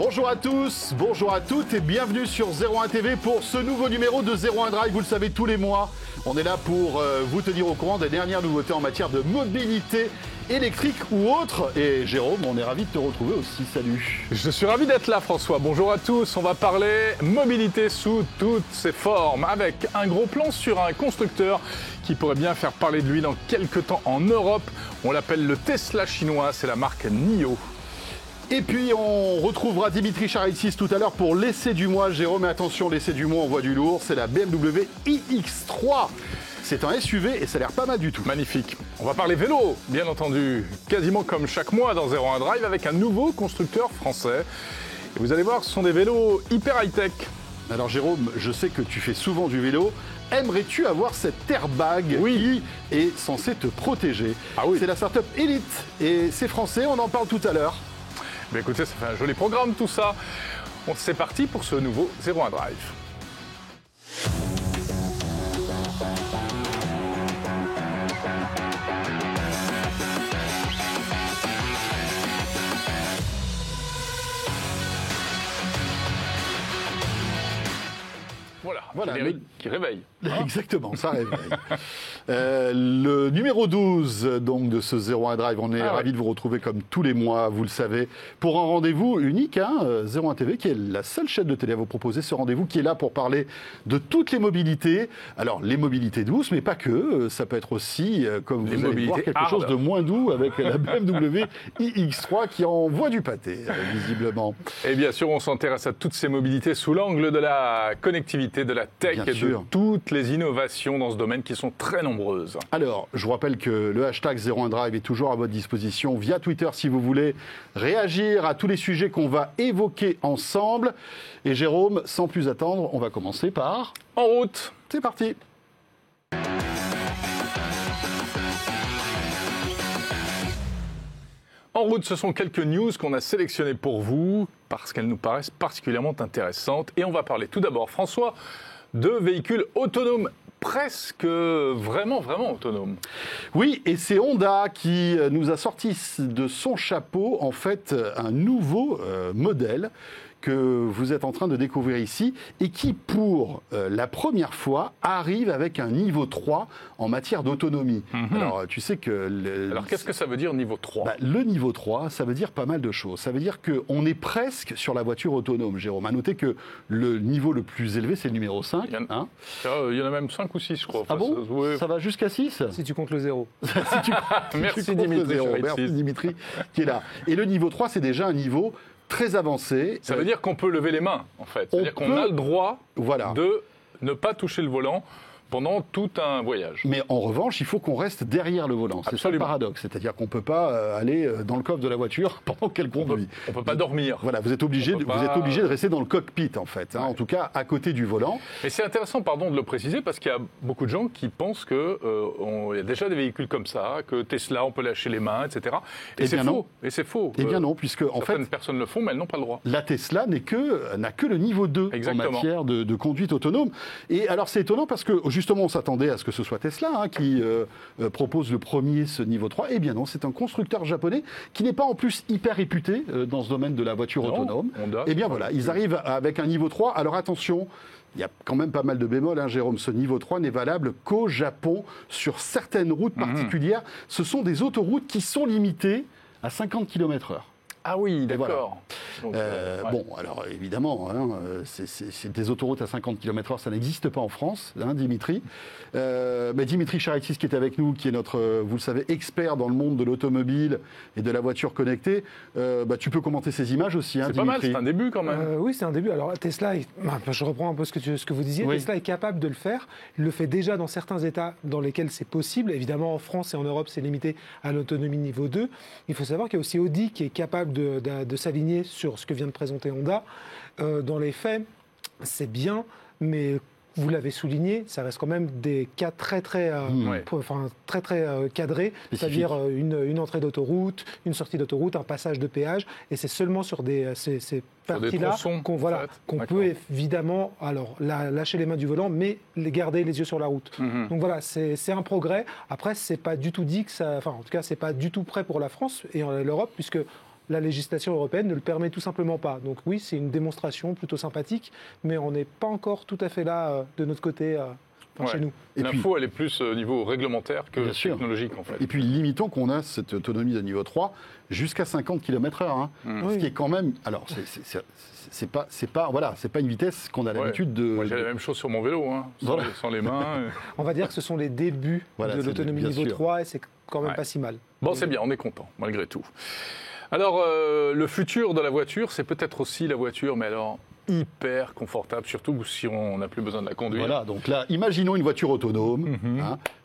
Bonjour à tous, bonjour à toutes et bienvenue sur 01 TV pour ce nouveau numéro de 01 Drive. Vous le savez, tous les mois, on est là pour vous tenir au courant des dernières nouveautés en matière de mobilité électrique ou autre. Et Jérôme, on est ravi de te retrouver aussi. Salut. Je suis ravi d'être là, François. Bonjour à tous. On va parler mobilité sous toutes ses formes avec un gros plan sur un constructeur qui pourrait bien faire parler de lui dans quelques temps en Europe. On l'appelle le Tesla chinois, c'est la marque NIO. Et puis on retrouvera Dimitri Charaitis tout à l'heure pour l'essai du mois. Jérôme, attention, l'essai du mois, on voit du lourd, c'est la BMW iX3. C'est un SUV et ça a l'air pas mal du tout. Magnifique. On va parler vélo, bien entendu, quasiment comme chaque mois dans 01 Drive avec un nouveau constructeur français. Et vous allez voir, ce sont des vélos hyper high-tech. Alors Jérôme, je sais que tu fais souvent du vélo. Aimerais-tu avoir cet airbag qui est censé te protéger? C'est la startup Elite et c'est français, on en parle tout à l'heure. Mais écoutez, ça fait un joli programme tout ça. C'est parti pour ce nouveau 01 Drive. Voilà, générique qui réveille. Exactement, ça réveille. Le numéro 12 donc, de ce 01 Drive, on est ravis de vous retrouver comme tous les mois, vous le savez, pour un rendez-vous unique, 01 TV, qui est la seule chaîne de télé à vous proposer ce rendez-vous, qui est là pour parler de toutes les mobilités. Alors, les mobilités douces, mais pas que. Ça peut être aussi, comme vous allez voir, quelque chose de moins doux avec la BMW iX3 qui envoie du pâté, visiblement. Et bien sûr, on s'intéresse à toutes ces mobilités sous l'angle de la connectivité, de la tech et de toutes les innovations dans ce domaine qui sont très nombreuses. Alors, je vous rappelle que le hashtag 01 Drive est toujours à votre disposition via Twitter si vous voulez réagir à tous les sujets qu'on va évoquer ensemble. Et Jérôme, sans plus attendre, on va commencer par... En route. C'est parti. En route, ce sont quelques news qu'on a sélectionnées pour vous parce qu'elles nous paraissent particulièrement intéressantes. Et on va parler tout d'abord, François, de véhicules autonomes, presque vraiment autonomes. Oui, et c'est Honda qui nous a sorti de son chapeau, en fait, un nouveau modèle que vous êtes en train de découvrir ici et qui, pour la première fois, arrive avec un niveau 3 en matière d'autonomie. Alors, tu sais que... Alors, qu'est-ce que ça veut dire niveau 3 ? Le niveau 3, ça veut dire pas mal de choses. Ça veut dire qu'on est presque sur la voiture autonome, Jérôme. À noter que le niveau le plus élevé, c'est le numéro 5. Il y en a même 5 ou 6, je crois. Ah bon ? Ça va jusqu'à 6 ? Si tu comptes le 0. Merci Dimitri. Merci Dimitri qui est là. Et le niveau 3, c'est déjà un niveau très avancé. Ça veut dire qu'on peut lever les mains, en fait. C'est-à-dire qu'on a le droit de ne pas toucher le volant pendant tout un voyage. Mais en revanche, il faut qu'on reste derrière le volant. C'est ça le paradoxe. C'est-à-dire qu'on ne peut pas aller dans le coffre de la voiture pendant qu'elle conduit. On ne peut pas dormir. Voilà, vous êtes obligé de rester dans le cockpit, en fait. En tout cas, à côté du volant. Et c'est intéressant, de le préciser, parce qu'il y a beaucoup de gens qui pensent qu'il y a déjà des véhicules comme ça, que Tesla, on peut lâcher les mains, etc. Et c'est faux. Et c'est faux. Eh bien non, puisque en fait... Certaines personnes le font, mais elles n'ont pas le droit. La Tesla n'a que le niveau 2 en matière de conduite autonome. Et alors, c'est étonnant parce que, justement, on s'attendait à ce que ce soit Tesla qui propose le premier ce niveau 3. Eh bien non, c'est un constructeur japonais qui n'est pas en plus hyper réputé dans ce domaine de la voiture autonome. Honda, eh bien voilà, ils arrivent avec un niveau 3. Alors attention, il y a quand même pas mal de bémols, Jérôme. Ce niveau 3 n'est valable qu'au Japon sur certaines routes particulières. Ce sont des autoroutes qui sont limitées à 50 km/h. Ah oui, d'accord. Voilà. Bon, alors évidemment, c'est des autoroutes à 50 km/h, ça n'existe pas en France, Dimitri. Mais Dimitri Charaitis qui est avec nous, qui est notre, vous le savez, expert dans le monde de l'automobile et de la voiture connectée, tu peux commenter ces images aussi, c'est Dimitri. Pas mal, c'est un début quand même. Oui, c'est un début. Alors Tesla, je reprends un peu ce que vous disiez, Tesla est capable de le faire. Il le fait déjà dans certains États dans lesquels c'est possible. Évidemment, en France et en Europe, c'est limité à l'autonomie niveau 2. Il faut savoir qu'il y a aussi Audi qui est capable de s'aligner sur ce que vient de présenter Honda. Dans les faits, c'est bien, mais vous l'avez souligné, ça reste quand même des cas très cadrés, c'est-à-dire une entrée d'autoroute, une sortie d'autoroute, un passage de péage, et c'est seulement sur ces parties-là qu'on peut évidemment lâcher les mains du volant, mais garder les yeux sur la route. Donc voilà, c'est un progrès. Après, c'est pas du tout dit que ça, en tout cas, c'est pas du tout prêt pour la France et l'Europe, puisque la législation européenne ne le permet tout simplement pas. Donc oui, c'est une démonstration plutôt sympathique, mais on n'est pas encore tout à fait là de notre côté. Chez nous. L'info, elle est plus au niveau réglementaire que technologique, en fait. Et puis, limitons qu'on a cette autonomie de niveau 3 jusqu'à 50 km/h. Hein. Ce qui est quand même... Alors, c'est pas une vitesse qu'on a l'habitude de... Moi, j'ai la même chose sur mon vélo, hein, sans les mains. On va dire que ce sont les débuts de l'autonomie niveau 3 et c'est quand même pas si mal. Bon, c'est bien, on est content, malgré tout. Alors, le futur de la voiture, c'est peut-être aussi la voiture, mais alors... hyper confortable, surtout si on n'a plus besoin de la conduire. Voilà, donc là, imaginons une voiture autonome,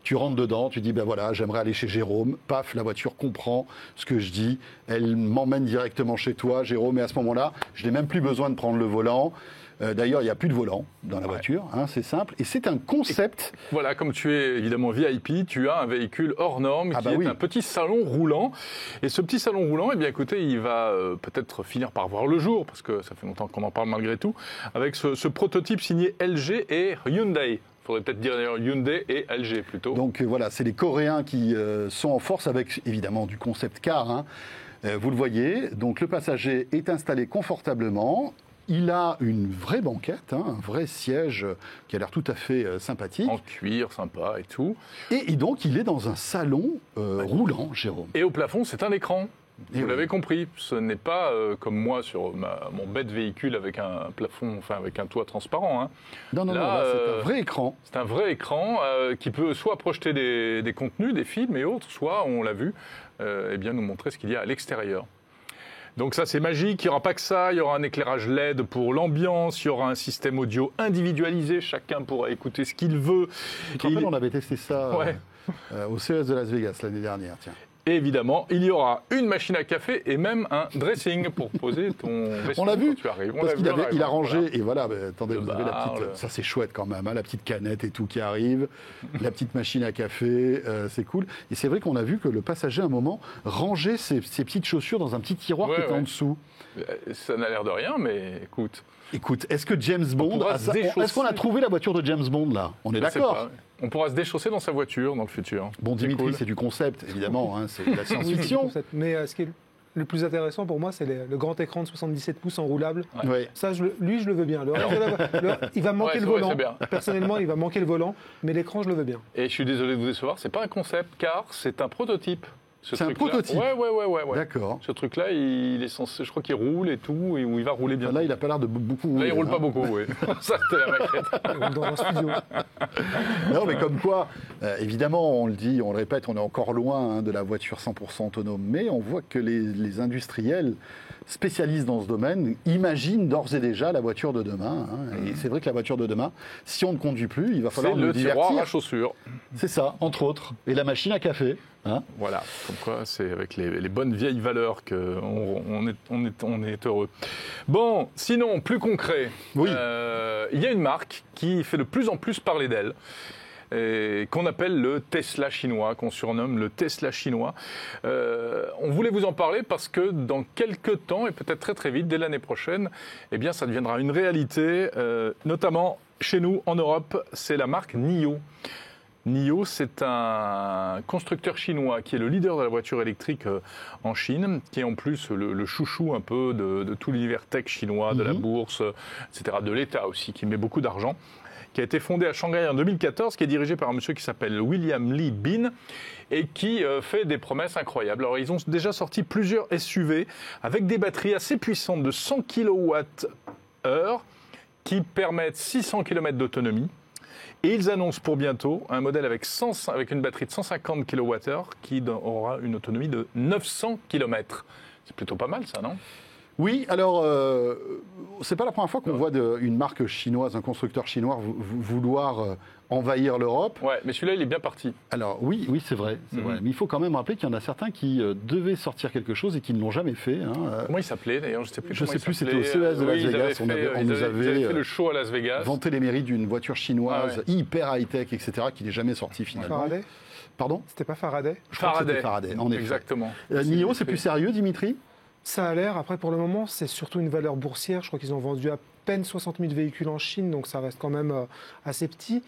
tu rentres dedans, tu dis, ben voilà, j'aimerais aller chez Jérôme, paf, la voiture comprend ce que je dis, elle m'emmène directement chez toi, Jérôme, et à ce moment-là, je n'ai même plus besoin de prendre le volant. D'ailleurs, il n'y a plus de volant dans la voiture, c'est simple. Et c'est un concept. Et voilà, comme tu es évidemment VIP, tu as un véhicule hors norme qui est un petit salon roulant. Et ce petit salon roulant, eh bien, écoutez, il va peut-être finir par voir le jour, parce que ça fait longtemps qu'on en parle malgré tout, avec ce prototype signé LG et Hyundai. Il faudrait peut-être dire d'ailleurs Hyundai et LG plutôt. Donc voilà, c'est les Coréens qui sont en force avec évidemment du concept car. Vous le voyez, donc le passager est installé confortablement. Il a une vraie banquette, un vrai siège qui a l'air tout à fait sympathique. En cuir, sympa et tout. Et donc, il est dans un salon roulant, Jérôme. Et au plafond, c'est un écran. Vous l'avez compris, ce n'est pas comme moi sur mon bête véhicule avec un plafond, enfin avec un toit transparent. Hein. Non, là, c'est un vrai écran. C'est un vrai écran qui peut soit projeter des contenus, des films et autres, soit, on l'a vu, nous montrer ce qu'il y a à l'extérieur. Donc ça, c'est magique. Il n'y aura pas que ça. Il y aura un éclairage LED pour l'ambiance. Il y aura un système audio individualisé. Chacun pourra écouter ce qu'il veut. Tu te rappelles, on avait testé ça au CES de Las Vegas l'année dernière. Tiens. Et évidemment, il y aura une machine à café et même un dressing pour poser ton veston. On l'a vu, quand tu arrives. parce qu'il a rangé, et voilà, attendez, vous avez la petite, ça c'est chouette quand même, la petite canette et tout qui arrive, la petite machine à café, c'est cool. Et c'est vrai qu'on a vu que le passager, à un moment, rangeait ses petites chaussures dans un petit tiroir qui était en dessous. Ça n'a l'air de rien, mais écoute. Écoute, est-ce que James Bond, est-ce qu'on a trouvé la voiture de James Bond là? On est d'accord? On pourra se déchausser dans sa voiture dans le futur. Bon, Dimitri, c'est du concept, évidemment, c'est de la science-fiction. Mais ce qui est le plus intéressant pour moi, c'est le grand écran de 77 pouces enroulable. Ouais. Ça, lui, je le veux bien. Il va manquer le volant. Personnellement, il va manquer le volant, mais l'écran, je le veux bien. Et je suis désolé de vous décevoir, c'est pas un concept, car c'est un prototype. C'est un prototype. Ouais. D'accord. Ce truc-là, il est censé, je crois qu'il roule et tout, et où il va rouler bien. Là, il n'a pas l'air de beaucoup rouler. Là, il roule pas beaucoup, oui. Ça, c'était la maquette. Il roule dans un studio. Non, mais comme quoi, évidemment, on le dit, on le répète, on est encore loin de la voiture 100% autonome, mais on voit que les industriels spécialistes dans ce domaine imaginent d'ores et déjà la voiture de demain. Et c'est vrai que la voiture de demain, si on ne conduit plus, il va falloir nous divertir. C'est le tiroir à chaussures. C'est ça, entre autres. Et la machine à café. Voilà, comme quoi c'est avec les bonnes vieilles valeurs qu'on est heureux. Bon, sinon, plus concret, il y a une marque qui fait de plus en plus parler d'elle, qu'on appelle le Tesla chinois, qu'on surnomme le Tesla chinois. On voulait vous en parler parce que dans quelques temps, et peut-être très très vite, dès l'année prochaine, eh bien, ça deviendra une réalité, notamment chez nous en Europe, c'est la marque NIO. NIO, c'est un constructeur chinois qui est le leader de la voiture électrique en Chine, qui est en plus le chouchou un peu de tout l'univers tech chinois, de la bourse, etc., de l'État aussi, qui met beaucoup d'argent, qui a été fondé à Shanghai en 2014, qui est dirigé par un monsieur qui s'appelle William Li Bin et qui fait des promesses incroyables. Alors, ils ont déjà sorti plusieurs SUV avec des batteries assez puissantes de 100 kWh qui permettent 600 km d'autonomie. Et ils annoncent pour bientôt un modèle avec une batterie de 150 kWh qui aura une autonomie de 900 km. C'est plutôt pas mal ça, non ? Oui, alors, c'est pas la première fois qu'on voit une marque chinoise, un constructeur chinois vouloir envahir l'Europe. Ouais, mais celui-là, il est bien parti. Alors, oui, c'est vrai. Mais il faut quand même rappeler qu'il y en a certains qui devaient sortir quelque chose et qui ne l'ont jamais fait. Comment il s'appelait d'ailleurs ? Je sais plus. C'était au CES de Las Vegas. On nous avait fait le show à Las Vegas. Vanté les mérites d'une voiture chinoise hyper high-tech, etc., qui n'est jamais sortie finalement. Faraday ? Pardon ? C'était pas Faraday ? Je crois que c'était Faraday, en effet. Exactement. NIO, c'est plus sérieux, Dimitri ? Ça a l'air. Après, pour le moment, c'est surtout une valeur boursière. Je crois qu'ils ont vendu à peine 60 000 véhicules en Chine, donc ça reste quand même assez petit.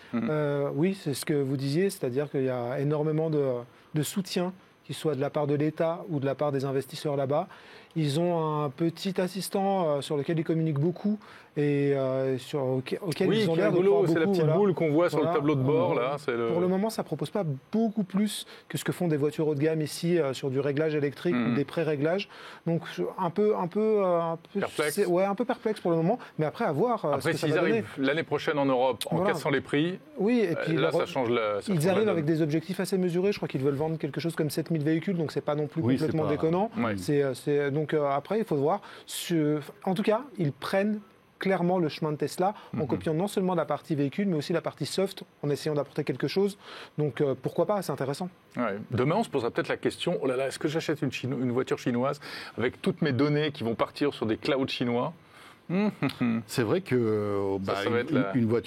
Oui, c'est ce que vous disiez, c'est-à-dire qu'il y a énormément de soutien, qu'il soit de la part de l'État ou de la part des investisseurs là-bas. Ils ont un petit assistant sur lequel ils communiquent beaucoup et auquel ils ont l'air de croire beaucoup. C'est la petite boule qu'on voit sur le tableau de bord. Là, Pour le moment, ça ne propose pas beaucoup plus que ce que font des voitures haut de gamme ici sur du réglage électrique ou des pré-réglages. Donc un peu perplexe. Un peu perplexe pour le moment, mais après à voir. Après, s'ils arrivent l'année prochaine en Europe en cassant les prix, et puis là, ça change ils arrivent avec des objectifs assez mesurés. Je crois qu'ils veulent vendre quelque chose comme 7000 véhicules, donc c'est pas non plus complètement déconnant. Donc après, il faut voir. En tout cas, ils prennent clairement le chemin de Tesla en copiant non seulement la partie véhicule, mais aussi la partie soft, en essayant d'apporter quelque chose. Donc pourquoi pas, c'est intéressant. Ouais. Demain, on se posera peut-être la question, oh là là, est-ce que j'achète une voiture chinoise avec toutes mes données qui vont partir sur des clouds chinois ? C'est vrai que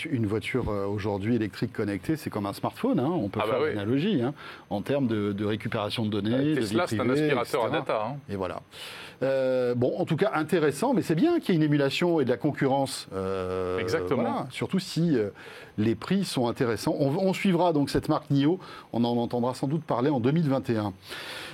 une voiture aujourd'hui électrique connectée, c'est comme un smartphone. Hein. On peut faire l'analogie en termes de récupération de données. Tesla, c'est un aspirateur à data. Hein. Et voilà. En tout cas, intéressant, mais c'est bien qu'il y ait une émulation et de la concurrence. Exactement. Voilà. Surtout si les prix sont intéressants. On suivra donc cette marque NIO. On en entendra sans doute parler en 2021.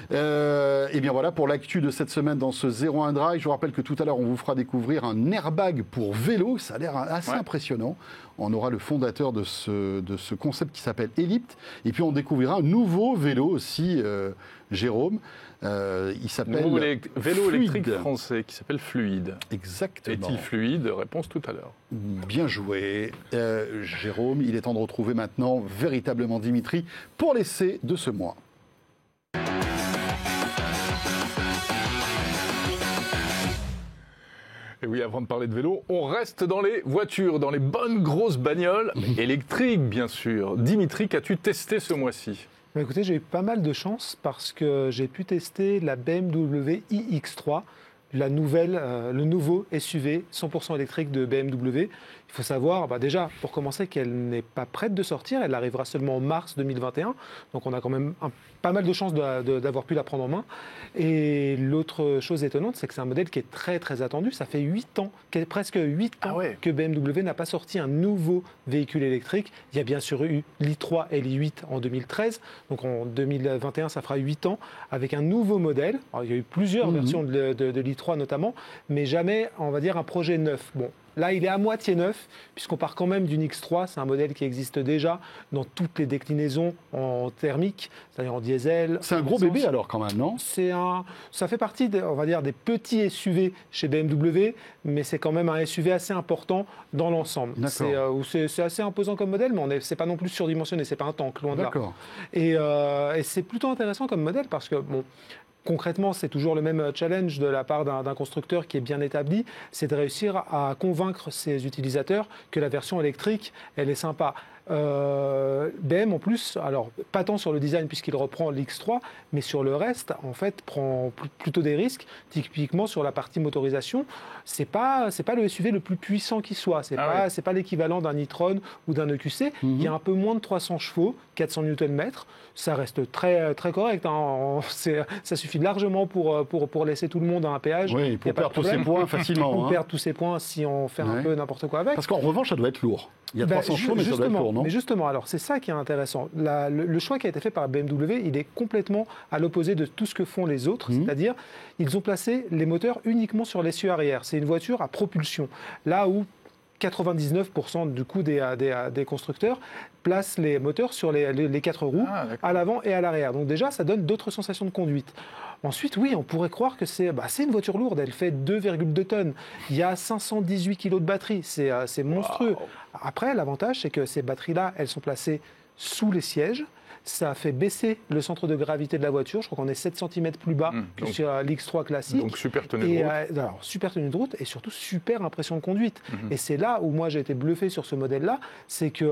Et bien voilà pour l'actu de cette semaine dans ce 01 Drive. Je vous rappelle que tout à l'heure, on vous fera découvrir un airbag pour vélo. Ça a l'air assez impressionnant. On aura le fondateur de ce concept qui s'appelle Ellipte. Et puis on découvrira un nouveau vélo aussi, Jérôme. Il s'appelle vélo électrique français qui s'appelle Fluide. Exactement. Est-il fluide ? Réponse tout à l'heure. Bien joué, Jérôme. Il est temps de retrouver maintenant véritablement Dimitri pour l'essai de ce mois. Et oui, avant de parler de vélo, on reste dans les voitures, dans les bonnes grosses bagnoles électriques, bien sûr. Dimitri, qu'as-tu testé ce mois-ci ? Écoutez, j'ai eu pas mal de chance parce que j'ai pu tester la BMW iX3, le nouveau SUV 100% électrique de BMW. Il faut savoir, déjà, pour commencer, qu'elle n'est pas prête de sortir. Elle arrivera seulement en mars 2021. Donc, on a quand même pas mal de chances d'avoir pu la prendre en main. Et l'autre chose étonnante, c'est que c'est un modèle qui est très, très attendu. Ça fait 8 ans, presque 8 ans que BMW n'a pas sorti un nouveau véhicule électrique. Il y a bien sûr eu l'i3 et l'i8 en 2013. Donc, en 2021, ça fera 8 ans avec un nouveau modèle. Alors, il y a eu plusieurs versions de l'i3 notamment, mais jamais, on va dire, un projet neuf. Bon. Là, il est à moitié neuf, puisqu'on part quand même d'une X3. C'est un modèle qui existe déjà dans toutes les déclinaisons en thermique, c'est-à-dire en diesel. C'est un gros bébé alors quand même, non ? Ça fait partie, on va dire, des petits SUV chez BMW, mais c'est quand même un SUV assez important dans l'ensemble. C'est assez imposant comme modèle, mais c'est pas non plus surdimensionné, c'est pas un tank, loin de là. Et c'est plutôt intéressant comme modèle parce que, concrètement, c'est toujours le même challenge de la part d'un constructeur qui est bien établi, c'est de réussir à convaincre ses utilisateurs que la version électrique, elle est sympa. BM en plus, alors pas tant sur le design puisqu'il reprend l'X3, mais sur le reste, en fait, prend plutôt des risques. Typiquement sur la partie motorisation, c'est pas le SUV le plus puissant qui soit. C'est pas l'équivalent d'un e-tron ou d'un EQC. Il y a un peu moins de 300 chevaux, 400 Nm. Ça reste très très correct. Hein. Ça suffit largement pour laisser tout le monde à un péage. Oui, pour perdre tous ses points facilement. Pour perdre tous ses points si on fait un peu n'importe quoi avec. Parce qu'en revanche, ça doit être lourd. Il y a 300 chevaux, mais ça doit être lourd, non ? Mais justement, alors c'est ça qui est intéressant. Le choix qui a été fait par BMW, il est complètement à l'opposé de tout ce que font les autres. C'est-à-dire, ils ont placé les moteurs uniquement sur l'essieu arrière. C'est une voiture à propulsion. Là où 99% du coup des constructeurs placent les moteurs sur les 4 roues, à l'avant et à l'arrière. Donc déjà, ça donne d'autres sensations de conduite. Ensuite, oui, on pourrait croire que c'est une voiture lourde. Elle fait 2,2 tonnes. Il y a 518 kg de batterie. C'est monstrueux. Wow. Après, l'avantage, c'est que ces batteries-là, elles sont placées sous les sièges. Ça fait baisser le centre de gravité de la voiture. Je crois qu'on est 7 cm plus bas que sur l'X3 classique. Donc super tenue de route. Alors, super tenue de route et surtout super impression de conduite. Et c'est là où moi j'ai été bluffé sur ce modèle-là. C'est que,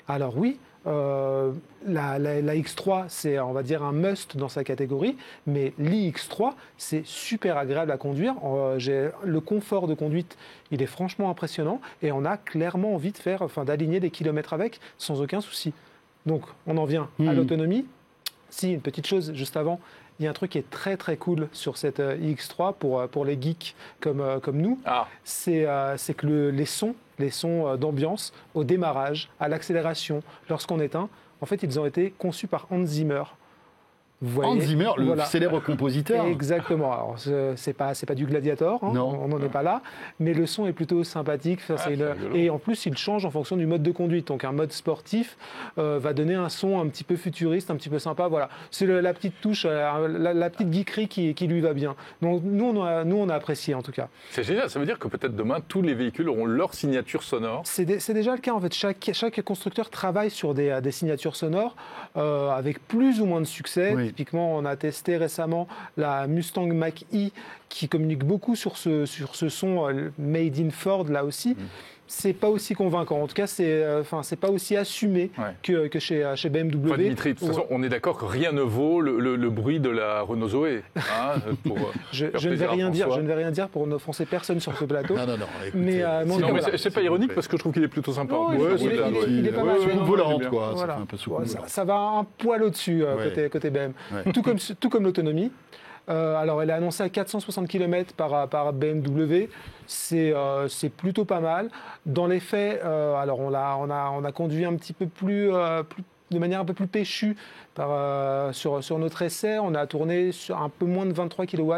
alors oui, la X3, c'est, on va dire, un must dans sa catégorie, mais l'iX3, c'est super agréable à conduire. Le confort de conduite, il est franchement impressionnant et on a clairement envie d'aligner des kilomètres avec sans aucun souci. Donc, on en vient à l'autonomie. Si, une petite chose juste avant, il y a un truc qui est très très cool sur cette iX3 pour les geeks comme nous, c'est que les sons d'ambiance au démarrage, à l'accélération, lorsqu'on éteint, en fait, ils ont été conçus par Hans Zimmer. Vous Hans voyez, Zimmer, le voilà. célèbre compositeur. Exactement. Alors, c'est pas du Gladiator, hein, Non. on n'en est pas là, mais le son est plutôt sympathique. Enfin, c'est rigolo. Et en plus, il change en fonction du mode de conduite. Donc, un mode sportif va donner un son un petit peu futuriste, un petit peu sympa. Voilà, c'est la petite touche, la petite geekerie qui lui va bien. Donc, nous, on a apprécié en tout cas. C'est génial. Ça veut dire que peut-être demain, tous les véhicules auront leur signature sonore. C'est déjà le cas. En fait, chaque constructeur travaille sur des signatures sonores avec plus ou moins de succès. Oui. Typiquement, on a testé récemment la Mustang Mach-E qui communique beaucoup sur ce son made in Ford là aussi. C'est pas aussi convaincant. En tout cas, c'est pas aussi assumé que chez BMW. Enfin, Dimitri, de toute façon, on est d'accord que rien ne vaut le bruit de la Renault Zoé. Hein, je ne vais rien dire pour n'offenser personne sur ce plateau. Non. Mais c'est pas ironique parce que je trouve qu'il est plutôt sympa. Non, il est pas mal. Volante, quoi. Voilà. Ça fait un peu souple. Ça va un poil au-dessus côté BM. Ouais. Tout comme l'autonomie. Alors, elle est annoncée à 460 km par BMW. C'est plutôt pas mal. Dans les faits, alors on a conduit un petit peu de manière un peu plus péchue sur notre essai. On a tourné sur un peu moins de 23 kW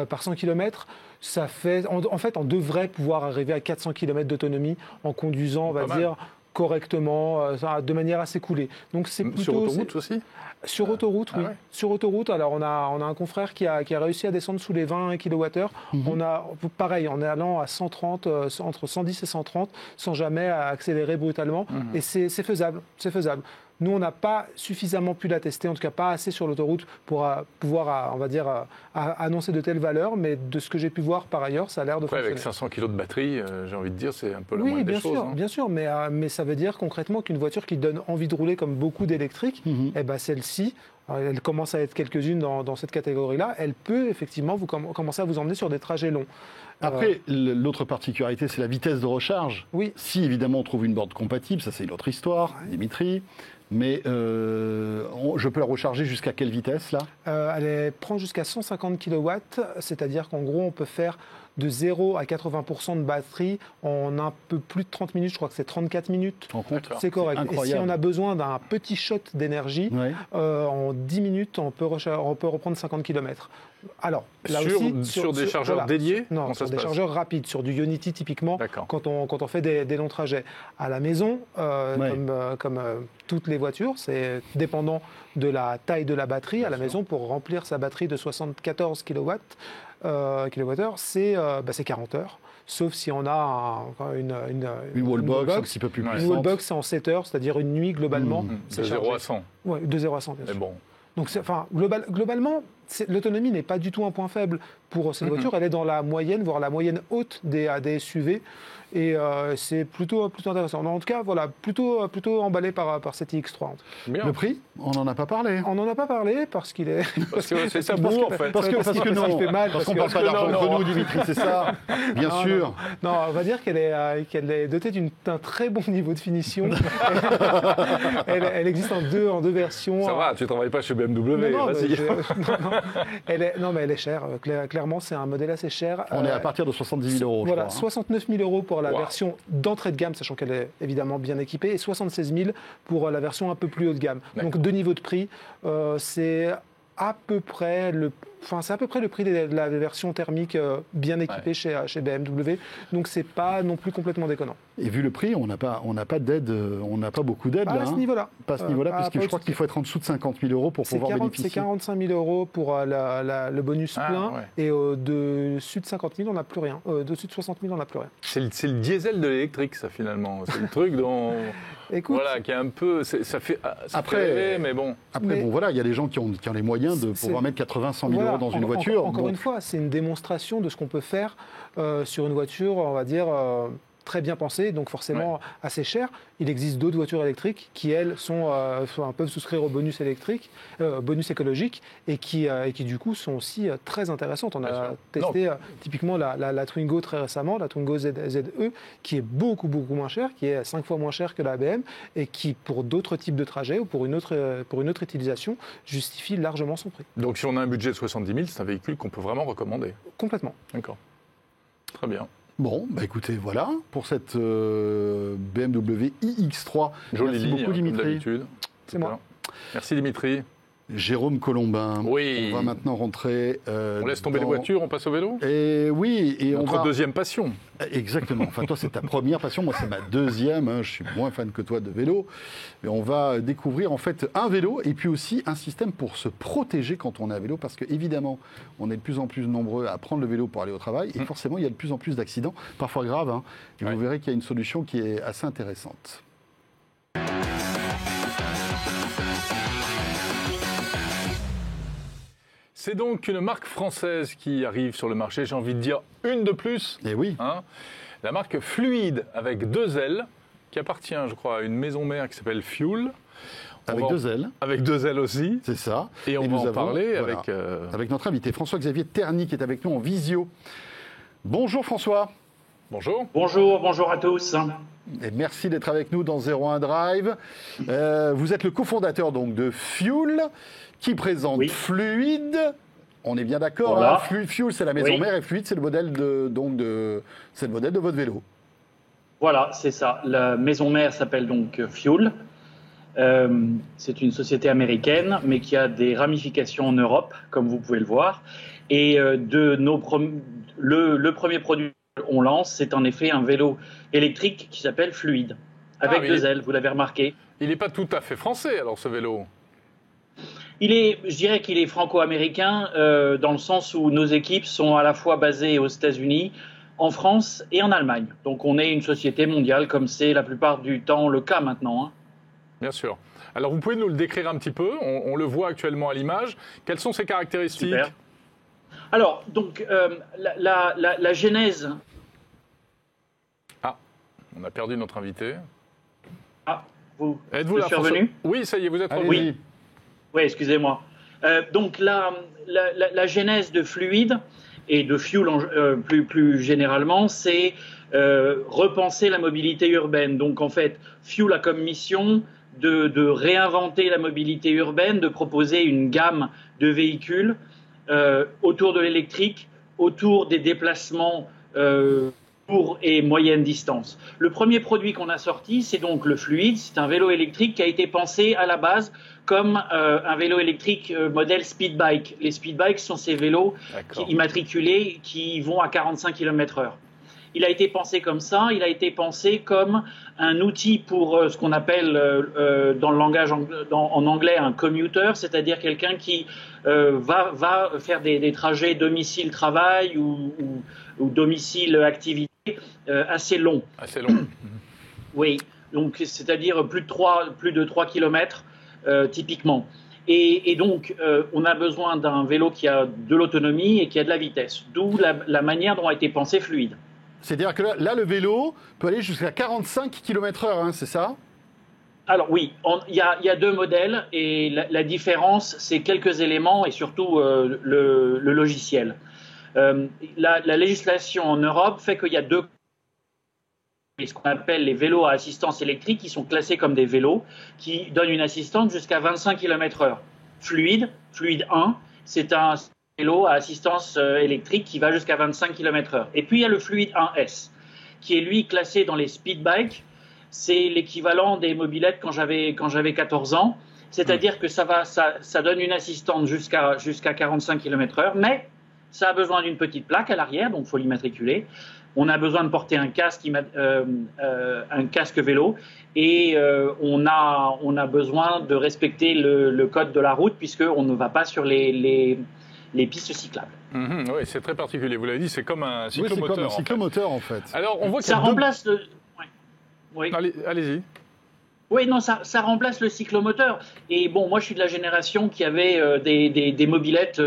par 100 km. Ça fait, en fait, on devrait pouvoir arriver à 400 km d'autonomie en conduisant, on va dire, correctement, de manière assez coolée. Donc c'est plutôt sur autoroute aussi. Sur autoroute, oui. Ouais. Sur autoroute, alors on a un confrère qui a réussi à descendre sous les 20 kWh. On a, pareil, en allant à 130, entre 110 et 130, sans jamais accélérer brutalement. Et c'est faisable, c'est faisable. Nous, on n'a pas suffisamment pu la tester, en tout cas pas assez sur l'autoroute pour pouvoir, on va dire, annoncer de telles valeurs. Mais de ce que j'ai pu voir par ailleurs, ça a l'air de fonctionner. Avec 500 kg de batterie, j'ai envie de dire, c'est un peu la moindre des choses. Bien sûr, mais ça veut dire concrètement qu'une voiture qui donne envie de rouler comme beaucoup d'électriques, celle-ci, elle commence à être quelques-unes dans cette catégorie-là, elle peut effectivement commencer à vous emmener sur des trajets longs. Après, l'autre particularité, c'est la vitesse de recharge. Oui. Si évidemment on trouve une borne compatible, ça c'est une autre histoire, Dimitri. Mais je peux la recharger jusqu'à quelle vitesse là ? Elle prend jusqu'à 150 kW, c'est-à-dire qu'en gros on peut faire de 0 à 80% de batterie en un peu plus de 30 minutes, je crois que c'est 34 minutes. C'est correct. Et si on a besoin d'un petit shot d'énergie, en 10 minutes, on peut reprendre 50 km. Alors, là sur des chargeurs dédiés ? Non, sur des chargeurs rapides, sur du Ionity typiquement, quand on fait des longs trajets. À la maison, comme toutes les voitures, c'est dépendant de la taille de la batterie. À la maison, pour remplir sa batterie de 74 kWh, c'est 40 heures. Sauf si on a une wallbox un petit peu plus puissante. Une wallbox, c'est en 7 heures, c'est-à-dire une nuit globalement. De 0 à 100. Oui, de 0 à 100, bien sûr. Mais bon. Donc, globalement, l'autonomie n'est pas du tout un point faible pour cette voiture. Elle est dans la moyenne, voire la moyenne haute des SUV. Et c'est plutôt intéressant. En tout cas, voilà, plutôt emballé par cette iX3. Le prix, on n'en a pas parlé. On n'en a pas parlé parce qu'il est... Parce que c'est tabou, en fait. Parce qu'on ne parle pas d'argent entre nous, Dimitri, c'est ça. Bien sûr. Non, on va dire qu'elle est dotée d'un très bon niveau de finition. Elle existe en deux versions. Ça va, tu ne travailles pas chez BMW, vas-y. Mais elle est chère. Clairement, c'est un modèle assez cher. On est à partir de 70 000 euros, voilà, je crois. 69 000 euros pour la version d'entrée de gamme, sachant qu'elle est évidemment bien équipée, et 76 000 pour la version un peu plus haut de gamme. Donc deux niveaux de prix, c'est à peu près le prix de la version thermique bien équipée chez BMW. Donc c'est pas non plus complètement déconnant. Et vu le prix, on n'a pas d'aide, on n'a pas beaucoup d'aide là. À ce niveau-là. Pas à ce niveau-là, puisque je crois qu'il faut être en dessous de 50 000 euros pour pouvoir bénéficier. C'est 45 000 euros pour le bonus plein, et au-dessus de 50 000, on n'a plus rien. Au-dessus de 60 000, on n'a plus rien. C'est le diesel de l'électrique, ça finalement. C'est le truc dont... Écoute, voilà, qui est un peu... Ça fait rêver, mais bon. Après, voilà, il y a des gens qui ont les moyens de pouvoir mettre 80-100 000 euros dans une voiture. Encore une fois, c'est une démonstration de ce qu'on peut faire sur une voiture, on va dire... très bien pensé, donc forcément assez cher. Il existe d'autres voitures électriques qui, elles, peuvent souscrire au bonus électrique, bonus écologique, et qui du coup sont aussi très intéressantes. On a testé typiquement la Twingo très récemment, la Twingo ZE, qui est beaucoup moins chère, qui est 5 fois moins chère que la BM, et qui, pour d'autres types de trajets ou pour une autre utilisation, justifie largement son prix. Donc si on a un budget de 70 000, c'est un véhicule qu'on peut vraiment recommander. Complètement. D'accord. Très bien. Bon, écoutez, voilà pour cette BMW iX3. Jolie Merci ligne, beaucoup, Dimitri. d'habitude. C'est moi. Merci, Dimitri. Jérôme Colombin, Oui. on va maintenant rentrer... On laisse tomber les voitures, on passe au vélo. Et oui, et Notre deuxième passion. Exactement. Enfin, toi, c'est ta première passion. Moi, c'est ma deuxième. Hein. Je suis moins fan que toi de vélo. Mais on va découvrir, en fait, un vélo et puis aussi un système pour se protéger quand on est à vélo. Parce que, évidemment, on est de plus en plus nombreux à prendre le vélo pour aller au travail. Et forcément, il y a de plus en plus d'accidents, parfois graves. Hein. Et vous verrez qu'il y a une solution qui est assez intéressante. C'est donc une marque française qui arrive sur le marché, j'ai envie de dire une de plus. Et oui. Hein, la marque Fluide avec 2 L, qui appartient, je crois, à une maison mère qui s'appelle Fuel. Avec 2 L. Avec 2 L aussi. C'est ça. Et on va en parler voilà, avec notre invité François-Xavier Terny qui est avec nous en visio. Bonjour François. Bonjour. Bonjour à tous. Et merci d'être avec nous dans 01 Drive. Vous êtes le cofondateur donc de Fuel, qui présente Fluide. On est bien d'accord, voilà. Hein, Fuel c'est la maison mère et Fluide c'est le modèle c'est le modèle de votre vélo. Voilà, c'est ça. La maison mère s'appelle donc Fuel. C'est une société américaine, mais qui a des ramifications en Europe, comme vous pouvez le voir. Et le premier produit qu'on lance, c'est en effet un vélo électrique qui s'appelle Fluide, avec 2 L, vous l'avez remarqué. Il n'est pas tout à fait français, alors, ce vélo. Je dirais qu'il est franco-américain, dans le sens où nos équipes sont à la fois basées aux États-Unis, en France et en Allemagne. Donc on est une société mondiale, comme c'est la plupart du temps le cas maintenant. Hein. Bien sûr. Alors vous pouvez nous le décrire un petit peu, on le voit actuellement à l'image. Quelles sont ses caractéristiques ? Super. Alors, donc, la genèse... Ah, on a perdu notre invité. Ah, vous êtes-vous là, revenu ? Oui, ça y est, vous êtes revenu. Oui, excusez-moi. Donc, la genèse de Fluide et de Fuel plus généralement, c'est repenser la mobilité urbaine. Donc, en fait, Fuel a comme mission de réinventer la mobilité urbaine, de proposer une gamme de véhicules autour de l'électrique, autour des déplacements courts et moyenne distance. Le premier produit qu'on a sorti, c'est donc le Fluide. C'est un vélo électrique qui a été pensé à la base comme un vélo électrique modèle speed bike. Les speed bikes sont ces vélos immatriculés qui vont à 45 km/h. Il a été pensé comme ça, il a été pensé comme un outil pour ce qu'on appelle dans le langage en anglais un commuter, c'est-à-dire quelqu'un qui va faire des trajets domicile-travail ou domicile-activité assez longs. Assez long. Oui, donc c'est-à-dire plus de 3 km typiquement. Et donc, on a besoin d'un vélo qui a de l'autonomie et qui a de la vitesse, d'où la manière dont a été pensé Fluide. C'est-à-dire que là, le vélo peut aller jusqu'à 45 km/h, hein, c'est ça ? Alors oui, il y a 2 modèles et la différence, c'est quelques éléments et surtout le logiciel. La législation en Europe fait qu'il y a 2 ce qu'on appelle les vélos à assistance électrique qui sont classés comme des vélos qui donnent une assistance jusqu'à 25 km/h. Fluide 1, c'est un vélo à assistance électrique qui va jusqu'à 25 km/h. Et puis il y a le Fluide 1S, qui est lui classé dans les speed bikes. C'est l'équivalent des mobylettes quand j'avais 14 ans. C'est-à-dire que ça donne une assistance jusqu'à 45 km/h, mais ça a besoin d'une petite plaque à l'arrière, donc il faut l'immatriculer. On a besoin de porter un casque vélo et on a besoin de respecter le code de la route puisqu'on ne va pas sur les pistes cyclables. Oui, c'est très particulier. Vous l'avez dit, c'est comme un cyclomoteur. Oui, c'est comme un cyclomoteur en fait. Alors, on voit que ça remplace le... Oui. Allez-y. Oui, non, ça remplace le cyclomoteur. Et bon, moi, je suis de la génération qui avait des mobylettes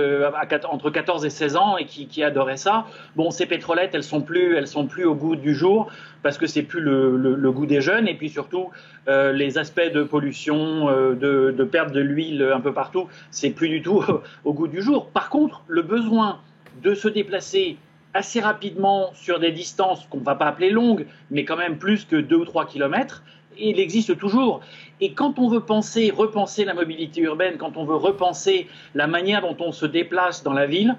entre 14 et 16 ans et qui adorait ça. Bon, ces pétrolettes, elles sont plus au goût du jour parce que c'est plus le goût des jeunes. Et puis surtout, les aspects de pollution, de perte de l'huile un peu partout, c'est plus du tout au goût du jour. Par contre, le besoin de se déplacer assez rapidement sur des distances qu'on ne va pas appeler longues, mais quand même plus que 2 ou 3 kilomètres, il existe toujours. Et quand on veut repenser la mobilité urbaine, quand on veut repenser la manière dont on se déplace dans la ville,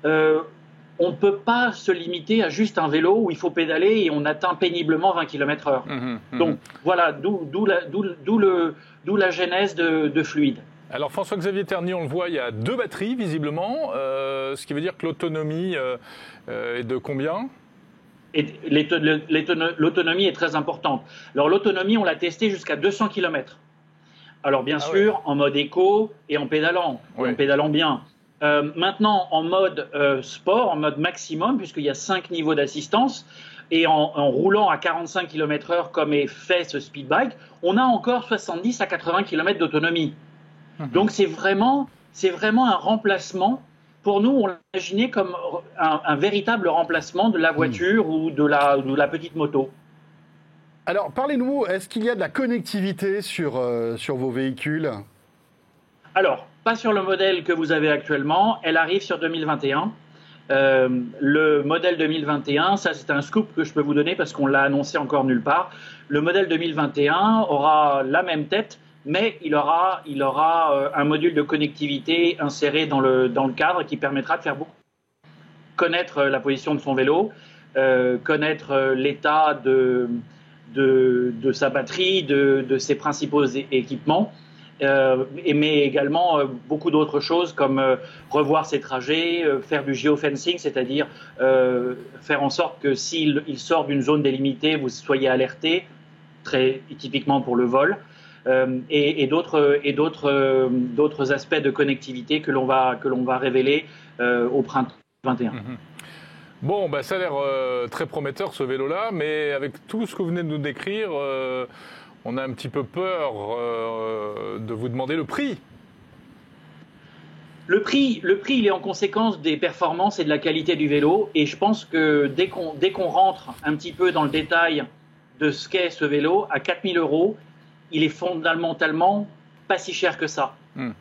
on ne peut pas se limiter à juste un vélo où il faut pédaler et on atteint péniblement 20 km/h. Donc voilà, d'où la genèse de Fluide. Alors François-Xavier Terny, on le voit, il y a 2 batteries visiblement, ce qui veut dire que l'autonomie est de combien ? Et l'autonomie est très importante. Alors l'autonomie, on l'a testée jusqu'à 200 km. Alors bien sûr, en mode éco et en pédalant, en pédalant bien. Maintenant, en mode sport, en mode maximum, puisqu'il y a 5 niveaux d'assistance, et en roulant à 45 km/h comme est fait ce speed bike, on a encore 70 à 80 km d'autonomie. Donc c'est vraiment un remplacement. Pour nous, on l'a imaginé comme un véritable remplacement de la voiture ou de la petite moto. Alors parlez-nous, est-ce qu'il y a de la connectivité sur vos véhicules ? Alors, pas sur le modèle que vous avez actuellement, elle arrive sur 2021. Le modèle 2021, ça c'est un scoop que je peux vous donner parce qu'on l'a annoncé encore nulle part. Le modèle 2021 aura la même tête, mais il aura un module de connectivité inséré dans le cadre qui permettra de faire connaître la position de son vélo, connaître l'état de sa batterie, de ses principaux équipements. Mais également beaucoup d'autres choses comme revoir ses trajets, faire du geofencing, c'est-à-dire faire en sorte que s'il sort d'une zone délimitée, vous soyez alerté, très typiquement pour le vol, et d'autres aspects de connectivité que l'on va révéler au printemps 2021. Bon, ça a l'air très prometteur ce vélo-là, mais avec tout ce que vous venez de nous décrire, on a un petit peu peur de vous demander le prix. Le prix, il est en conséquence des performances et de la qualité du vélo. Et je pense que dès qu'on rentre un petit peu dans le détail de ce qu'est ce vélo, à 4 000 €, il est fondamentalement pas si cher que ça.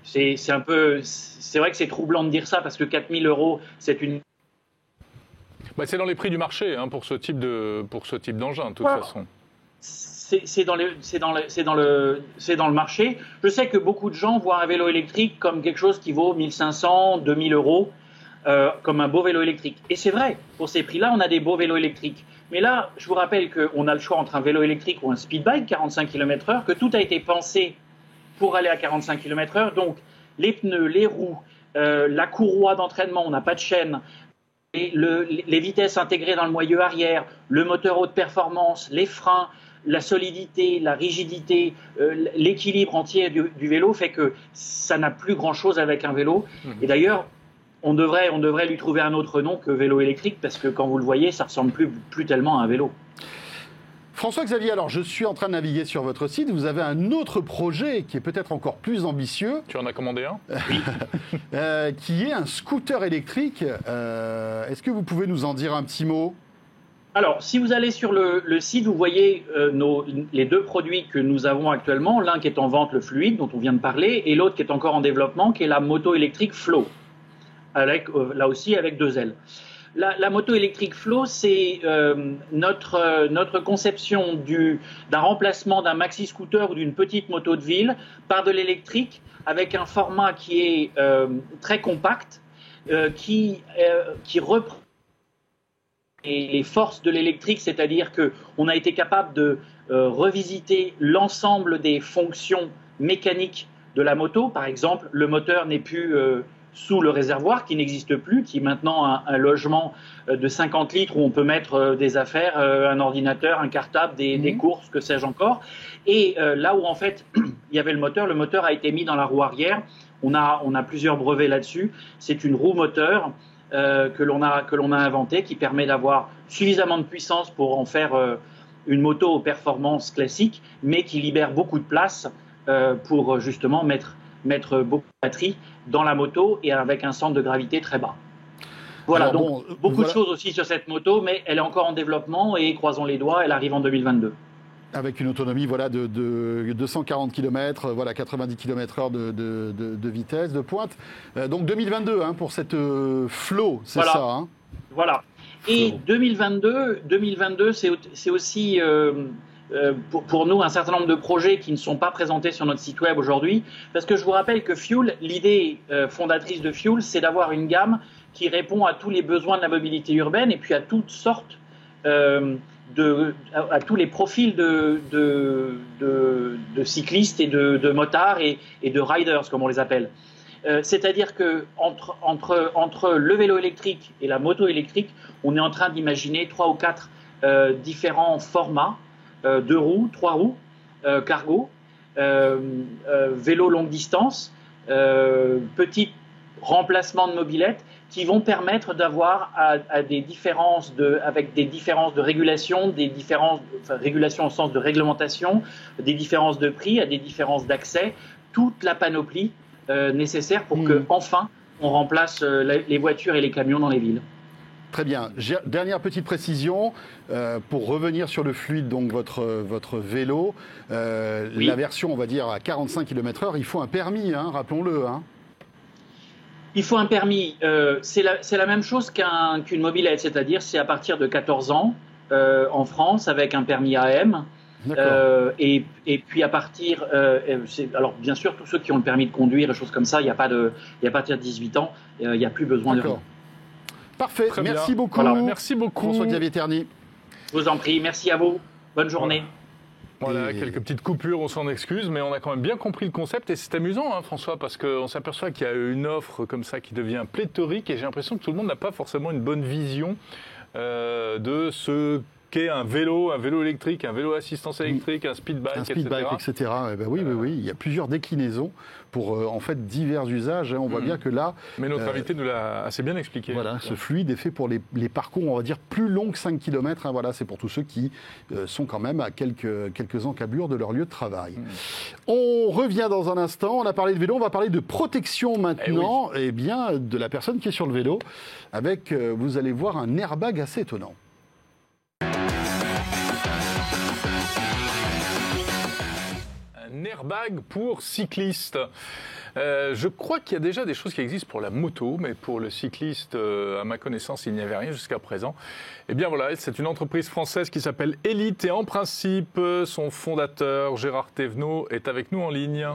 C'est vrai que c'est troublant de dire ça parce que 4 000 €, c'est une... c'est dans les prix du marché pour ce type d'engin, de toute façon. C'est dans le marché. Je sais que beaucoup de gens voient un vélo électrique comme quelque chose qui vaut 1 500, 2 000 €, comme un beau vélo électrique. Et c'est vrai, pour ces prix-là, on a des beaux vélos électriques. Mais là, je vous rappelle qu'on a le choix entre un vélo électrique ou un speed bike, 45 km/h, que tout a été pensé pour aller à 45 km/h. Donc, les pneus, les roues, la courroie d'entraînement, on n'a pas de chaîne, les vitesses intégrées dans le moyeu arrière, le moteur haute performance, les freins, la solidité, la rigidité, l'équilibre entier du vélo fait que ça n'a plus grand-chose avec un vélo. Et d'ailleurs, on devrait lui trouver un autre nom que vélo électrique parce que quand vous le voyez, ça ressemble plus tellement à un vélo. François-Xavier, alors je suis en train de naviguer sur votre site. Vous avez un autre projet qui est peut-être encore plus ambitieux. Tu en as commandé un ? Oui. Qui est un scooter électrique. Est-ce que vous pouvez nous en dire un petit mot ? Alors, si vous allez sur le site, vous voyez les 2 produits que nous avons actuellement. L'un qui est en vente, le fluide, dont on vient de parler, et l'autre qui est encore en développement, qui est la moto électrique Flow, là aussi avec 2 ailes. La moto électrique Flow, c'est notre conception d'un remplacement d'un maxi-scooter ou d'une petite moto de ville par de l'électrique avec un format qui est très compact, qui reprend les forces de l'électrique, c'est-à-dire qu'on a été capable de revisiter l'ensemble des fonctions mécaniques de la moto. Par exemple, le moteur n'est plus sous le réservoir, qui n'existe plus, qui est maintenant un logement de 50 litres où on peut mettre des affaires, un ordinateur, un cartable, des courses, que sais-je encore. Et là où en fait il y avait le moteur a été mis dans la roue arrière. On a plusieurs brevets là-dessus. C'est une roue moteur que l'on a inventé, qui permet d'avoir suffisamment de puissance pour en faire une moto aux performances classiques, mais qui libère beaucoup de place pour justement mettre beaucoup de batterie dans la moto et avec un centre de gravité très bas. Voilà, alors, donc beaucoup de choses aussi sur cette moto, mais elle est encore en développement et croisons les doigts, elle arrive en 2022. Avec une autonomie de 240 km, 90 km/h de vitesse, de pointe. Donc 2022 pour cette Flow, c'est ça hein. Voilà. Et 2022 c'est aussi pour nous un certain nombre de projets qui ne sont pas présentés sur notre site web aujourd'hui. Parce que je vous rappelle que Fuel, l'idée fondatrice de Fuel, c'est d'avoir une gamme qui répond à tous les besoins de la mobilité urbaine et puis à toutes sortes à tous les profils de cyclistes et de motards et de riders, comme on les appelle. C'est-à-dire que entre le vélo électrique et la moto électrique, on est en train d'imaginer 3 ou 4 différents formats, 2 roues, 3 roues, cargo, vélo longue distance, petit remplacement de mobilette, qui vont permettre d'avoir avec des différences de régulation, régulation au sens de réglementation, des différences de prix, à des différences d'accès, toute la panoplie nécessaire pour que enfin on remplace les voitures et les camions dans les villes. Très bien. Dernière petite précision, pour revenir sur le fluide, donc votre vélo, oui. La version, on va dire, à 45 km/h, il faut un permis, hein, rappelons-le. Hein. Il faut un permis. C'est la même chose qu'une mobilette, c'est-à-dire c'est à partir de 14 ans en France avec un permis AM. Et puis à partir, alors bien sûr tous ceux qui ont le permis de conduire, et choses comme ça, il y a à partir de 18 ans, il n'y a plus besoin de. Parfait. Très merci bien. beaucoup. Voilà. Merci beaucoup. François-Xavier Terny. Je vous en prie. Merci à vous. Bonne journée. Voilà, quelques petites coupures, on s'en excuse, mais on a quand même bien compris le concept et c'est amusant, hein, François, parce qu'on s'aperçoit qu'il y a une offre comme ça qui devient pléthorique et j'ai l'impression que tout le monde n'a pas forcément une bonne vision de ce qu'est un vélo électrique, un vélo assistance électrique, un speed bike, etc. Eh ben oui, il y a plusieurs déclinaisons pour en fait divers usages. Hein. On voit bien que là... Mais notre invité nous l'a assez bien expliqué. Voilà, ce fluide est fait pour les parcours, on va dire, plus longs que 5 km. Hein. Voilà, c'est pour tous ceux qui sont quand même à quelques encablures de leur lieu de travail. On revient dans un instant. On a parlé de vélo, on va parler de protection maintenant. Eh bien, de la personne qui est sur le vélo, avec, vous allez voir, un airbag assez étonnant. Un airbag pour cyclistes. Je crois qu'il y a déjà des choses qui existent pour la moto, mais pour le cycliste, à ma connaissance, il n'y avait rien jusqu'à présent. Eh bien voilà, c'est une entreprise française qui s'appelle Elite et en principe, son fondateur, Gérard Thévenot, est avec nous en ligne.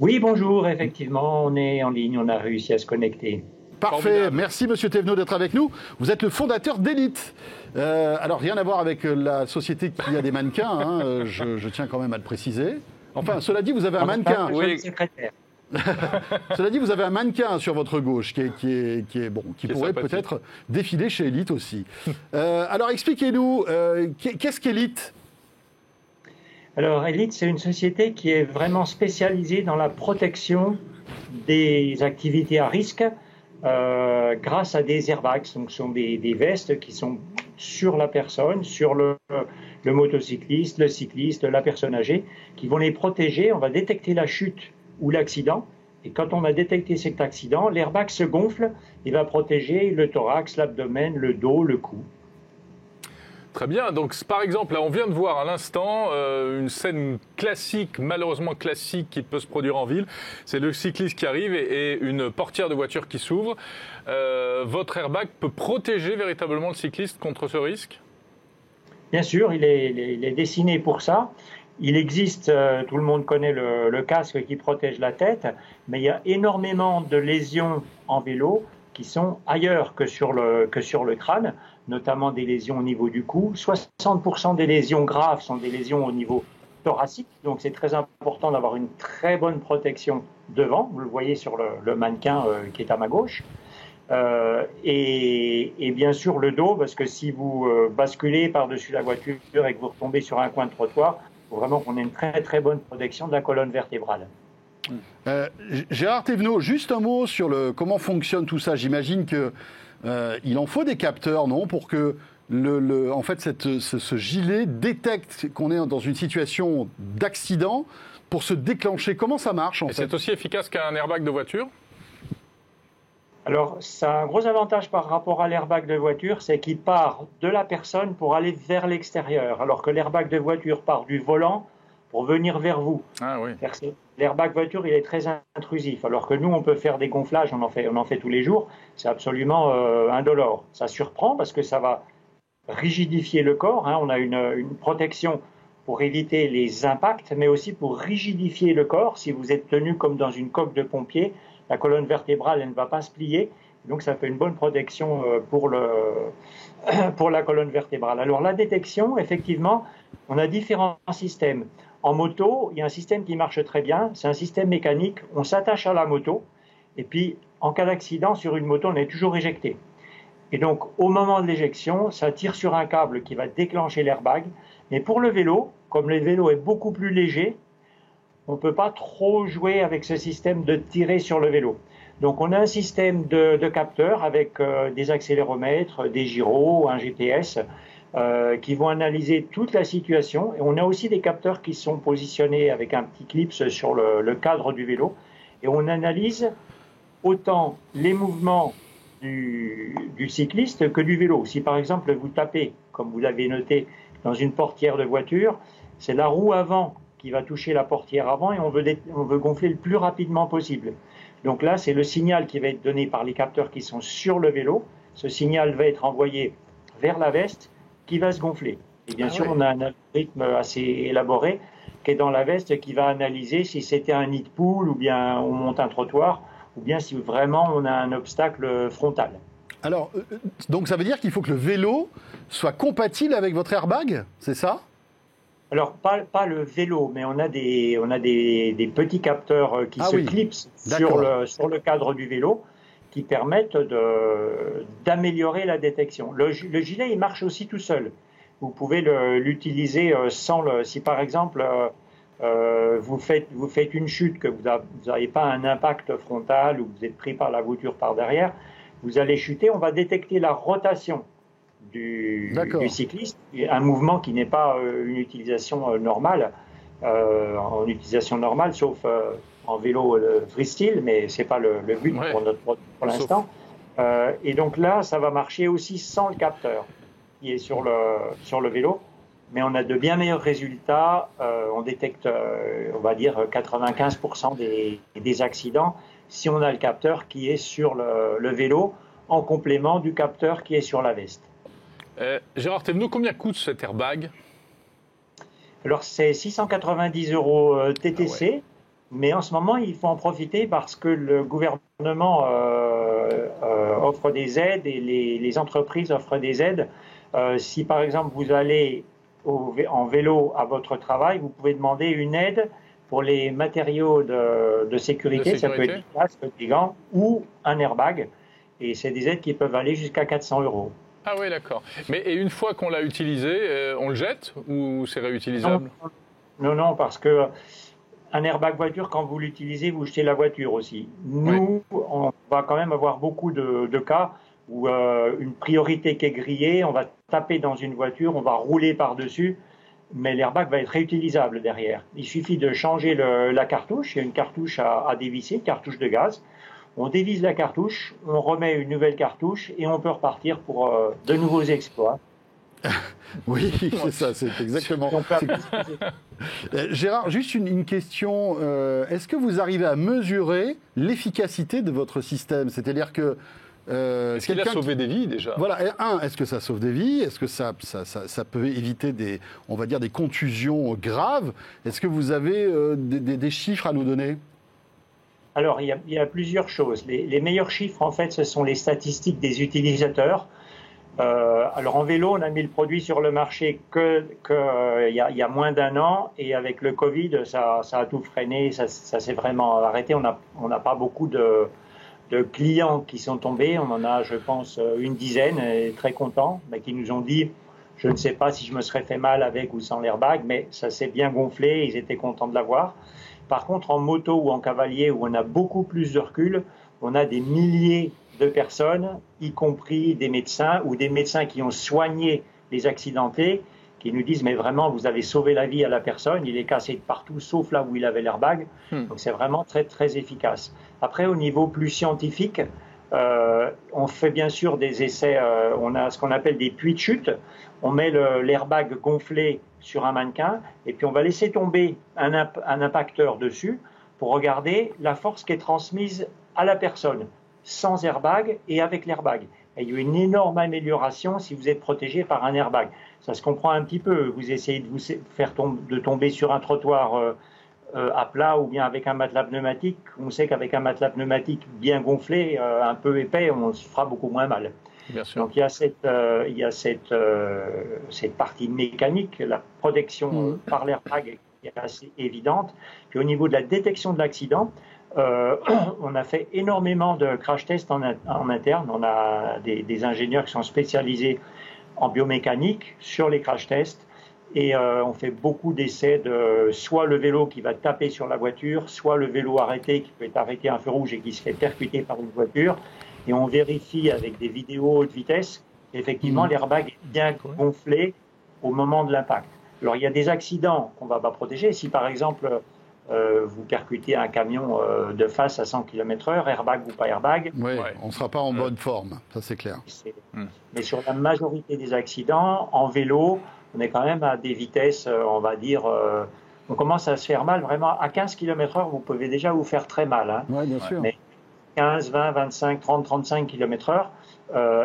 Oui, bonjour, effectivement, on est en ligne, on a réussi à se connecter. Parfait, formidable. Merci Monsieur Thévenot d'être avec nous. Vous êtes le fondateur d'Elite. Alors rien à voir avec la société qui a des mannequins, hein, je tiens quand même à le préciser. Enfin, cela dit, vous avez un mannequin. Oui, secrétaire. Cela dit, vous avez un mannequin sur votre gauche qui pourrait peut-être défiler chez Elite aussi. Alors expliquez-nous, qu'est-ce qu'Elite ? Alors Elite, c'est une société qui est vraiment spécialisée dans la protection des activités à risque. Grâce à des airbags, donc ce sont des vestes qui sont sur la personne, sur le motocycliste, le cycliste, la personne âgée, qui vont les protéger. On va détecter la chute ou l'accident, et quand on a détecté cet accident, l'airbag se gonfle et va protéger le thorax, l'abdomen, le dos, le cou. Très bien. Donc, par exemple, là, on vient de voir à l'instant une scène classique, malheureusement classique, qui peut se produire en ville. C'est le cycliste qui arrive et une portière de voiture qui s'ouvre. Votre airbag peut protéger véritablement le cycliste contre ce risque ? Bien sûr, il est dessiné pour ça. Il existe, tout le monde connaît le casque qui protège la tête, mais il y a énormément de lésions en vélo qui sont ailleurs que sur le crâne, notamment des lésions au niveau du cou. 60% des lésions graves sont des lésions au niveau thoracique, donc c'est très important d'avoir une très bonne protection devant. Vous le voyez sur le mannequin qui est à ma gauche. Et bien sûr le dos, parce que si vous basculez par-dessus la voiture et que vous retombez sur un coin de trottoir, il faut vraiment qu'on ait une très très bonne protection de la colonne vertébrale. Gérard Thévenot, juste un mot sur comment fonctionne tout ça. J'imagine qu'il en faut des capteurs, non, pour que en fait ce gilet détecte qu'on est dans une situation d'accident pour se déclencher. Comment ça marche en fait ? C'est aussi efficace qu'un airbag de voiture ? Alors, ça a un gros avantage par rapport à l'airbag de voiture, c'est qu'il part de la personne pour aller vers l'extérieur, alors que l'airbag de voiture part du volant pour venir vers vous. Ah oui. L'airbag voiture, il est très intrusif, alors que nous, on peut faire des gonflages, on en fait tous les jours, c'est absolument indolore. Ça surprend parce que ça va rigidifier le corps, hein. On a une protection pour éviter les impacts, mais aussi pour rigidifier le corps. Si vous êtes tenu comme dans une coque de pompier, la colonne vertébrale, elle ne va pas se plier. Donc ça fait une bonne protection pour la colonne vertébrale. Alors la détection, effectivement, on a différents systèmes. En moto, il y a un système qui marche très bien, c'est un système mécanique. On s'attache à la moto et puis en cas d'accident sur une moto, on est toujours éjecté. Et donc au moment de l'éjection, ça tire sur un câble qui va déclencher l'airbag. Mais pour le vélo, comme le vélo est beaucoup plus léger, on ne peut pas trop jouer avec ce système de tirer sur le vélo. Donc on a un système de capteurs avec des accéléromètres, des gyros, un GPS qui vont analyser toute la situation. Et on a aussi des capteurs qui sont positionnés avec un petit clip sur le cadre du vélo. Et on analyse autant les mouvements du cycliste que du vélo. Si par exemple vous tapez, comme vous l'avez noté, dans une portière de voiture, c'est la roue avant qui va toucher la portière avant et on veut gonfler le plus rapidement possible. Donc là, c'est le signal qui va être donné par les capteurs qui sont sur le vélo. Ce signal va être envoyé vers la veste qui va se gonfler. Et bien sûr, on a un algorithme assez élaboré qui est dans la veste qui va analyser si c'était un nid de poule ou bien on monte un trottoir ou bien si vraiment on a un obstacle frontal. Alors, donc ça veut dire qu'il faut que le vélo soit compatible avec votre airbag, c'est ça ? Alors, pas le vélo, mais on a des petits capteurs qui se clipsent sur le cadre du vélo qui permettent d'améliorer la détection. Le gilet, il marche aussi tout seul. Vous pouvez l'utiliser si par exemple vous faites une chute, que vous n'avez pas un impact frontal ou vous êtes pris par la voiture par derrière, vous allez chuter, on va détecter la rotation du cycliste, un mouvement qui n'est pas une utilisation normale, en utilisation normale, sauf en vélo freestyle, mais ce n'est pas le but pour l'instant. Et donc là, ça va marcher aussi sans le capteur qui est sur le vélo, mais on a de bien meilleurs résultats. On détecte, on va dire, 95% des accidents si on a le capteur qui est sur le vélo, en complément du capteur qui est sur la veste. Gérard Thévenot, combien coûte cet airbag ? Alors, c'est 690 € TTC, mais en ce moment, il faut en profiter parce que le gouvernement offre des aides et les entreprises offrent des aides. Si, par exemple, vous allez en vélo à votre travail, vous pouvez demander une aide pour les matériaux de sécurité. Ça peut être des casques, des gants ou un airbag. Et c'est des aides qui peuvent aller jusqu'à 400 €. Ah oui, d'accord. Mais et une fois qu'on l'a utilisé, on le jette ou c'est réutilisable ? Non, parce que un airbag voiture, quand vous l'utilisez, vous jetez la voiture aussi. Nous, on va quand même avoir beaucoup de cas où une priorité qui est grillée, on va taper dans une voiture, on va rouler par-dessus, mais l'airbag va être réutilisable derrière. Il suffit de changer la cartouche. Il y a une cartouche à dévisser, une cartouche de gaz. On dévisse la cartouche, on remet une nouvelle cartouche et on peut repartir pour de nouveaux exploits. Oui, c'est ça, c'est exactement. Gérard, juste une question. Est-ce que vous arrivez à mesurer l'efficacité de votre système ? C'est-à-dire que... est-ce qu'il a sauvé des vies déjà ? Voilà, est-ce que ça sauve des vies ? Est-ce que ça peut éviter des contusions graves ? Est-ce que vous avez des chiffres à nous donner ? Alors, il y a plusieurs choses. Les meilleurs chiffres, en fait, ce sont les statistiques des utilisateurs. Alors, en vélo, on a mis le produit sur le marché il y a moins d'1 an. Et avec le Covid, ça a tout freiné. Ça s'est vraiment arrêté. On n'a pas beaucoup de clients qui sont tombés. On en a, je pense, une dizaine, et très contents, mais qui nous ont dit « Je ne sais pas si je me serais fait mal avec ou sans l'airbag, mais ça s'est bien gonflé. » Ils étaient contents de l'avoir. Par contre, en moto ou en cavalier, où on a beaucoup plus de recul, on a des milliers de personnes, y compris des médecins ou des médecins qui ont soigné les accidentés, qui nous disent « Mais vraiment, vous avez sauvé la vie à la personne, il est cassé de partout, sauf là où il avait l'airbag. » Donc c'est vraiment très, très efficace. Après, au niveau plus scientifique, on fait bien sûr des essais, on a ce qu'on appelle des puits de chute. On met l'airbag gonflé sur un mannequin et puis on va laisser tomber un impacteur dessus pour regarder la force qui est transmise à la personne, sans airbag et avec l'airbag. Et il y a une énorme amélioration si vous êtes protégé par un airbag. Ça se comprend un petit peu. Vous essayez de vous faire tomber sur un trottoir à plat ou bien avec un matelas pneumatique. On sait qu'avec un matelas pneumatique bien gonflé, un peu épais, on se fera beaucoup moins mal. Bien sûr. Donc il y a cette partie mécanique, la protection par l'airbag qui est assez évidente. Puis au niveau de la détection de l'accident, on a fait énormément de crash tests en interne. On a des ingénieurs qui sont spécialisés en biomécanique sur les crash tests. Et on fait beaucoup d'essais de soit le vélo qui va taper sur la voiture, soit le vélo arrêté qui peut être arrêté à un feu rouge et qui se fait percuter par une voiture. Et on vérifie avec des vidéos haute vitesse qu'effectivement l'airbag est bien gonflé au moment de l'impact. Alors il y a des accidents qu'on ne va pas protéger. Si par exemple vous percutez un camion de face à 100 km/h, airbag ou pas airbag, on ne sera pas en bonne forme, ça c'est clair. Mais sur la majorité des accidents, en vélo, on est quand même à des vitesses, on va dire, on commence à se faire mal. Vraiment, à 15 km/h, vous pouvez déjà vous faire très mal. Hein. Oui, bien sûr. Mais 15, 20, 25, 30, 35 km/h,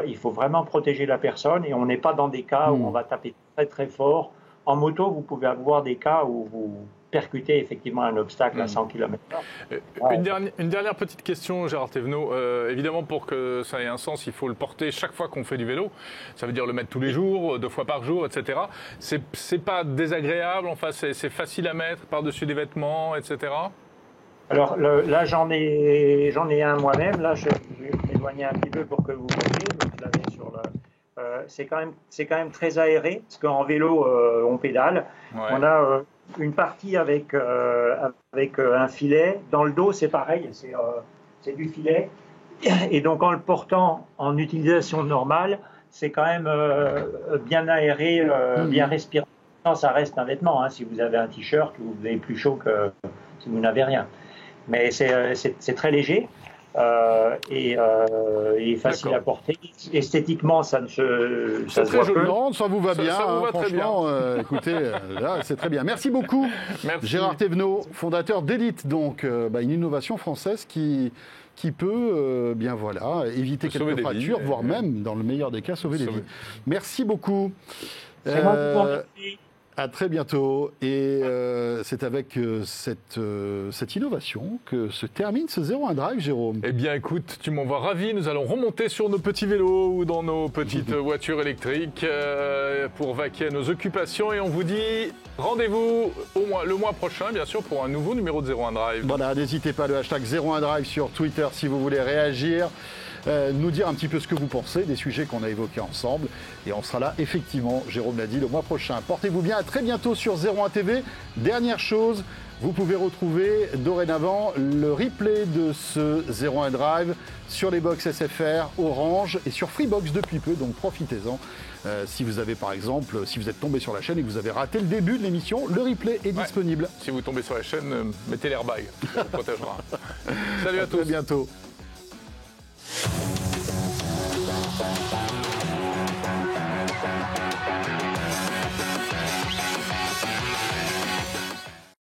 il faut vraiment protéger la personne et on n'est pas dans des cas où on va taper très très fort. En moto, vous pouvez avoir des cas où vous percuter effectivement un obstacle à 100 km/h. Une dernière petite question, Gérard Thévenot. Évidemment, pour que ça ait un sens, il faut le porter chaque fois qu'on fait du vélo. Ça veut dire le mettre tous les jours, 2 fois par jour, etc. C'est pas désagréable, enfin, c'est facile à mettre par-dessus des vêtements, etc. Alors là, j'en ai un moi-même. Là, je vais m'éloigner un petit peu pour que vous voyez. Donc, je l'avais sur le... c'est quand même très aéré, parce qu'en vélo, on pédale. Ouais. On a une partie avec un filet. Dans le dos, c'est pareil, c'est du filet. Et donc, en le portant en utilisation normale, c'est quand même bien aéré, bien respiré. Non, ça reste un vêtement. Hein. Si vous avez un t-shirt, vous avez plus chaud que si vous n'avez rien. Mais c'est très léger. Et facile à porter. Esthétiquement, ça se voit peu. Non, ça vous va bien. Ça vous va franchement, écoutez, là, c'est très bien. Merci beaucoup, Gérard Thévenot, fondateur d'Elite. Donc, une innovation française qui peut, éviter quelques fractures, voire même, dans le meilleur des cas, sauver des vies. Merci beaucoup. C'est moi qui vous remercie. À très bientôt. Et c'est avec cette innovation que se termine ce 01 Drive, Jérôme. Eh bien, écoute, tu m'envoies ravi. Nous allons remonter sur nos petits vélos ou dans nos petites voitures électriques pour vaquer à nos occupations. Et on vous dit rendez-vous le mois prochain, bien sûr, pour un nouveau numéro de 01 Drive. Voilà, n'hésitez pas, le hashtag 01 Drive sur Twitter si vous voulez réagir. Nous dire un petit peu ce que vous pensez des sujets qu'on a évoqués ensemble. Et on sera là, effectivement, Jérôme l'a dit, le mois prochain. Portez-vous bien, à très bientôt sur 01 TV. Dernière chose, vous pouvez retrouver dorénavant le replay de ce 01 Drive sur les box SFR, Orange et sur Freebox depuis peu, donc profitez-en. Si vous avez par exemple, si vous êtes tombé sur la chaîne et que vous avez raté le début de l'émission, le replay est disponible. Si vous tombez sur la chaîne, mettez l'airbag, ça vous protégera. Salut à tous. À très bientôt.